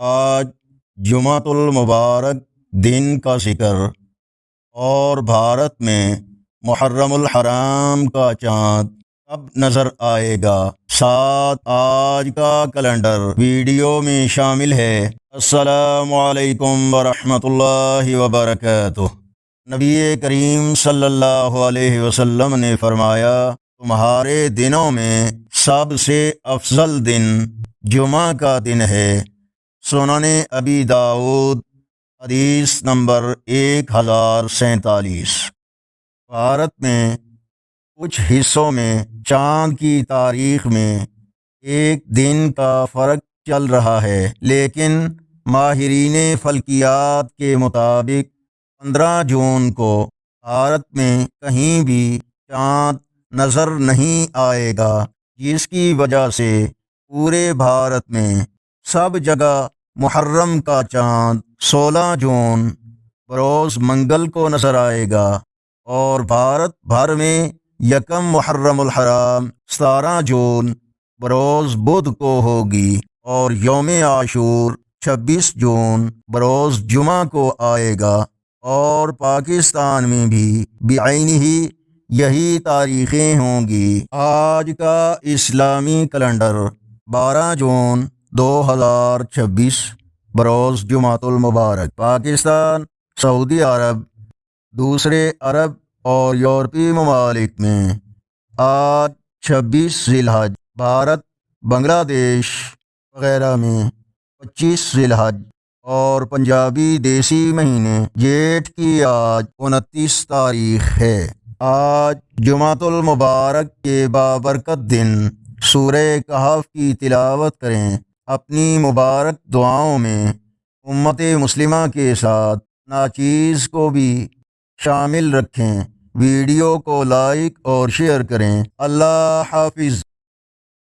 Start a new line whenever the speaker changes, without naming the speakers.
آج جمعۃ المبارک دن کا ذکر اور بھارت میں محرم الحرام کا چاند اب نظر آئے گا، ساتھ آج کا کیلنڈر ویڈیو میں شامل ہے۔ السلام علیکم ورحمۃ اللہ وبرکاتہ۔ نبی کریم صلی اللہ علیہ وسلم نے فرمایا، تمہارے دنوں میں سب سے افضل دن جمعہ کا دن ہے۔ سنن ابی داؤد حدیث نمبر 1047۔ بھارت میں کچھ حصوں میں چاند کی تاریخ میں ایک دن کا فرق چل رہا ہے، لیکن ماہرین فلکیات کے مطابق 15 جون کو بھارت میں کہیں بھی چاند نظر نہیں آئے گا، جس کی وجہ سے پورے بھارت میں سب جگہ محرم کا چاند 16 جون بروز منگل کو نظر آئے گا، اور بھارت بھر میں یکم محرم الحرام 17 جون بروز بدھ کو ہوگی، اور یوم عاشور 26 جون بروز جمعہ کو آئے گا، اور پاکستان میں بھی بعینہ یہی تاریخیں ہوں گی۔ آج کا اسلامی کیلنڈر 12 جون 2026 بروز جمعۃ المبارک۔ پاکستان، سعودی عرب، دوسرے عرب اور یورپی ممالک میں آج 26 ذی الحج، بھارت، بنگلہ دیش وغیرہ میں 25 ذی الحج، اور پنجابی دیسی مہینے جیٹھ کی آج 29 تاریخ ہے۔ آج جمعۃ المبارک کے بابرکت دن سورہ کہف کی تلاوت کریں۔ اپنی مبارک دعاؤں میں امت مسلمہ کے ساتھ ناچیز کو بھی شامل رکھیں۔ ویڈیو کو لائک اور شیئر کریں۔ اللہ حافظ۔